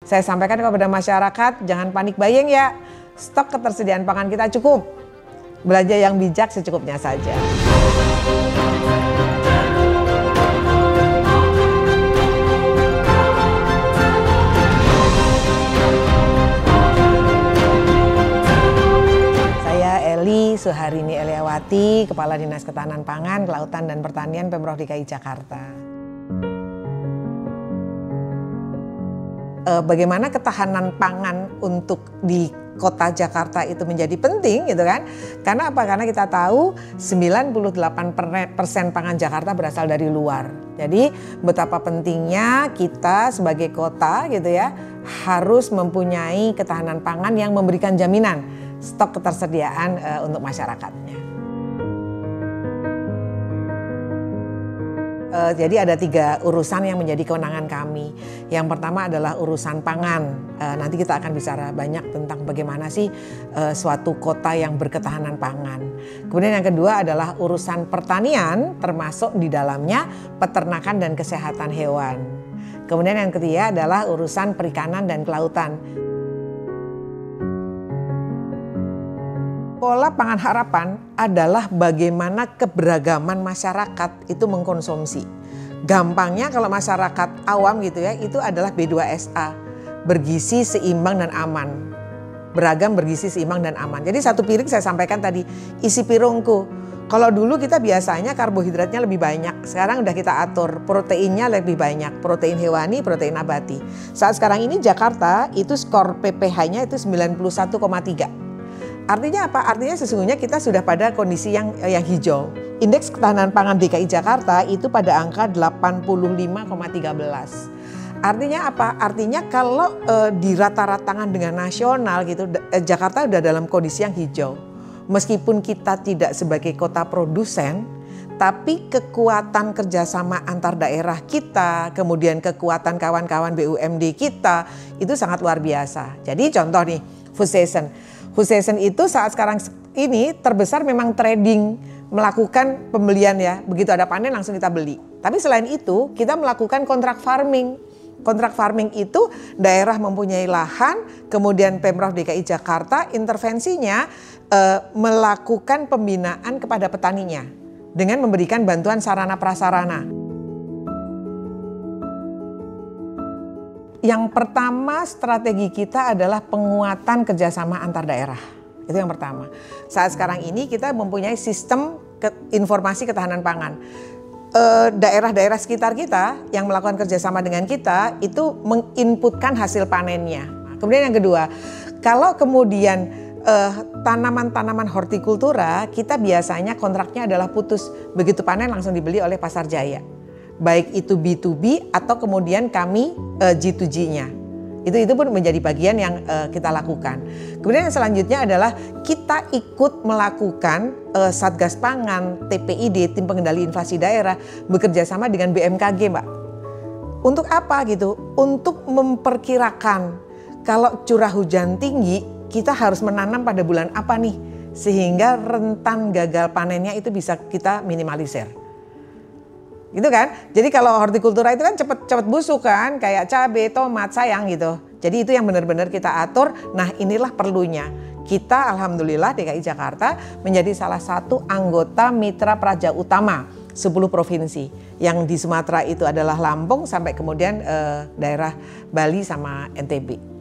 Saya sampaikan kepada masyarakat, jangan panik buying ya. Stok ketersediaan pangan kita cukup. Belanja yang bijak secukupnya saja. Suharini Eliawati, Kepala Dinas Ketahanan Pangan, Kelautan dan Pertanian Pemprov DKI Jakarta. Bagaimana ketahanan pangan untuk di kota Jakarta itu menjadi penting gitu kan? Karena apa? Karena kita tahu 98% pangan Jakarta berasal dari luar. Jadi betapa pentingnya kita sebagai kota gitu ya harus mempunyai ketahanan pangan yang memberikan jaminan stok ketersediaan untuk masyarakatnya. Jadi ada 3 urusan yang menjadi kewenangan kami. Yang pertama adalah urusan pangan. Nanti kita akan bicara banyak tentang bagaimana sih suatu kota yang berketahanan pangan. Kemudian yang kedua adalah urusan pertanian, termasuk di dalamnya peternakan dan kesehatan hewan. Kemudian yang ketiga adalah urusan perikanan dan kelautan. Pola pangan harapan adalah bagaimana keberagaman masyarakat itu mengkonsumsi. Gampangnya kalau masyarakat awam gitu ya, itu adalah B2SA, bergizi, seimbang dan aman. Beragam, bergizi, seimbang dan aman. Jadi satu piring saya sampaikan tadi, isi pirungku. Kalau dulu kita biasanya karbohidratnya lebih banyak, sekarang udah kita atur proteinnya lebih banyak, protein hewani, protein nabati. Saat sekarang ini Jakarta itu skor PPH-nya itu 91,3. Artinya apa? Artinya sesungguhnya kita sudah pada kondisi yang hijau. Indeks ketahanan pangan DKI Jakarta itu pada angka 85,13. Artinya apa? Artinya kalau di rata-ratangan dengan nasional gitu, Jakarta udah dalam kondisi yang hijau. Meskipun kita tidak sebagai kota produsen, tapi kekuatan kerjasama antar daerah kita, kemudian kekuatan kawan-kawan BUMD kita, itu sangat luar biasa. Jadi contoh nih, food session. Food session itu saat sekarang ini terbesar memang trading, melakukan pembelian ya. Begitu ada panen langsung kita beli. Tapi selain itu kita melakukan kontrak farming. Kontrak farming itu daerah mempunyai lahan, kemudian Pemprov DKI Jakarta intervensinya melakukan pembinaan kepada petaninya dengan memberikan bantuan sarana prasarana. Yang pertama strategi kita adalah penguatan kerjasama antar daerah. Itu yang pertama. Saat sekarang ini kita mempunyai sistem informasi ketahanan pangan. Daerah-daerah sekitar kita yang melakukan kerjasama dengan kita itu menginputkan hasil panennya. Kemudian yang kedua, kalau kemudian tanaman-tanaman hortikultura kita biasanya kontraknya adalah putus. Begitu panen langsung dibeli oleh Pasar Jaya. Baik itu B2B atau kemudian kami G2G-nya. Itu pun menjadi bagian yang kita lakukan. Kemudian yang selanjutnya adalah kita ikut melakukan Satgas Pangan, TPID, Tim Pengendali Inflasi Daerah, bekerja sama dengan BMKG, Mbak. Untuk apa gitu? Untuk memperkirakan kalau curah hujan tinggi, kita harus menanam pada bulan apa nih? Sehingga rentan gagal panennya itu bisa kita minimalisir. Gitu kan? Jadi kalau hortikultura itu kan cepat busuk kan, kayak cabai, tomat, sayang gitu. Jadi itu yang benar-benar kita atur. Nah, inilah perlunya. Kita alhamdulillah DKI Jakarta menjadi salah satu anggota mitra praja utama 10 provinsi. Yang di Sumatera itu adalah Lampung sampai kemudian daerah Bali sama NTB.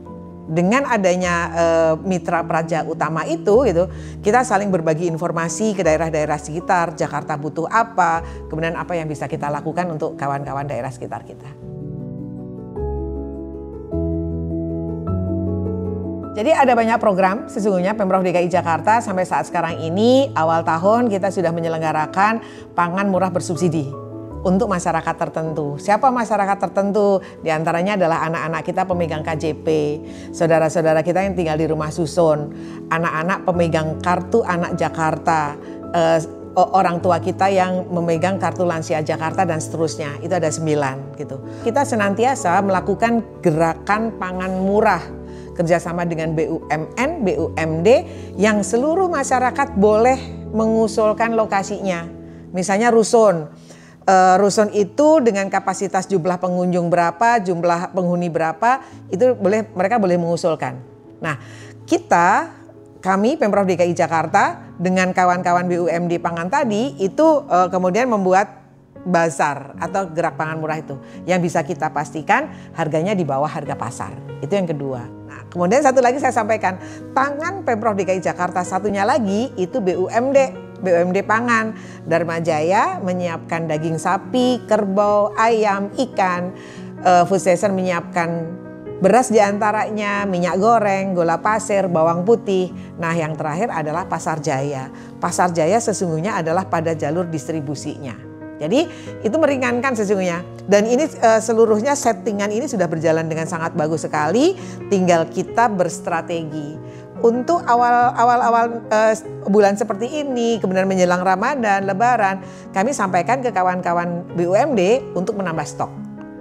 Dengan adanya mitra praja utama itu gitu, kita saling berbagi informasi ke daerah-daerah sekitar, Jakarta butuh apa, kemudian apa yang bisa kita lakukan untuk kawan-kawan daerah sekitar kita. Jadi ada banyak program sesungguhnya Pemprov DKI Jakarta sampai saat sekarang ini awal tahun kita sudah menyelenggarakan pangan murah bersubsidi untuk masyarakat tertentu. Siapa masyarakat tertentu? Di antaranya adalah anak-anak kita pemegang KJP, saudara-saudara kita yang tinggal di rumah susun, anak-anak pemegang kartu anak Jakarta, orang tua kita yang memegang kartu lansia Jakarta dan seterusnya. Itu ada 9 gitu. Kita senantiasa melakukan gerakan pangan murah kerjasama dengan BUMN, BUMD yang seluruh masyarakat boleh mengusulkan lokasinya. Misalnya rusun. rusun itu dengan kapasitas jumlah pengunjung berapa, jumlah penghuni berapa, itu mereka boleh mengusulkan. Nah, kami Pemprov DKI Jakarta dengan kawan-kawan BUMD Pangan tadi itu kemudian membuat bazar atau gerak pangan murah itu yang bisa kita pastikan harganya di bawah harga pasar. Itu yang kedua. Nah, kemudian satu lagi saya sampaikan, tangan Pemprov DKI Jakarta satunya lagi itu BUMD Pangan. Dharma Jaya menyiapkan daging sapi, kerbau, ayam, ikan. Food Station menyiapkan beras diantaranya, minyak goreng, gula pasir, bawang putih. Nah, yang terakhir adalah Pasar Jaya. Pasar Jaya sesungguhnya adalah pada jalur distribusinya. Jadi itu meringankan sesungguhnya. Dan ini seluruhnya settingan ini sudah berjalan dengan sangat bagus sekali. Tinggal kita berstrategi. Untuk awal bulan seperti ini, kemudian menjelang Ramadan, Lebaran, kami sampaikan ke kawan-kawan BUMD untuk menambah stok.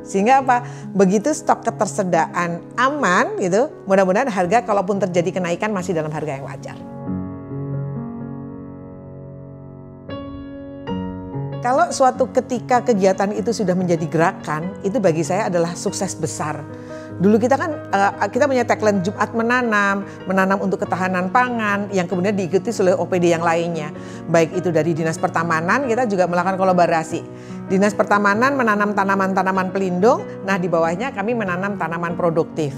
Sehingga apa? Begitu stok ketersediaan aman gitu, mudah-mudahan harga kalaupun terjadi kenaikan masih dalam harga yang wajar. Kalau suatu ketika kegiatan itu sudah menjadi gerakan, itu bagi saya adalah sukses besar. Dulu kita punya tagline Jumat menanam untuk ketahanan pangan yang kemudian diikuti oleh OPD yang lainnya. Baik itu dari Dinas Pertamanan, kita juga melakukan kolaborasi. Dinas Pertamanan menanam tanaman-tanaman pelindung, nah di bawahnya kami menanam tanaman produktif.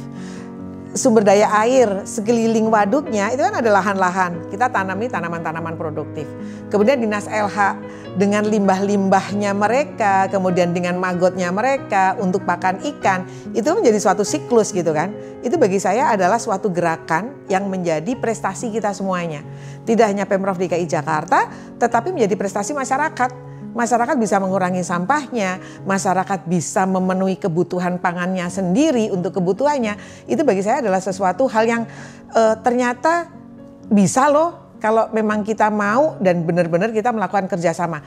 Sumber daya air sekeliling waduknya itu kan ada lahan-lahan, kita tanami tanaman-tanaman produktif. Kemudian Dinas LH dengan limbah-limbahnya mereka, kemudian dengan magotnya mereka untuk pakan ikan, itu menjadi suatu siklus gitu kan. Itu bagi saya adalah suatu gerakan yang menjadi prestasi kita semuanya. Tidak hanya Pemprov DKI Jakarta, tetapi menjadi prestasi masyarakat. Masyarakat bisa mengurangi sampahnya, masyarakat bisa memenuhi kebutuhan pangannya sendiri untuk kebutuhannya. Itu bagi saya adalah sesuatu hal yang ternyata bisa loh kalau memang kita mau dan benar-benar kita melakukan kerjasama.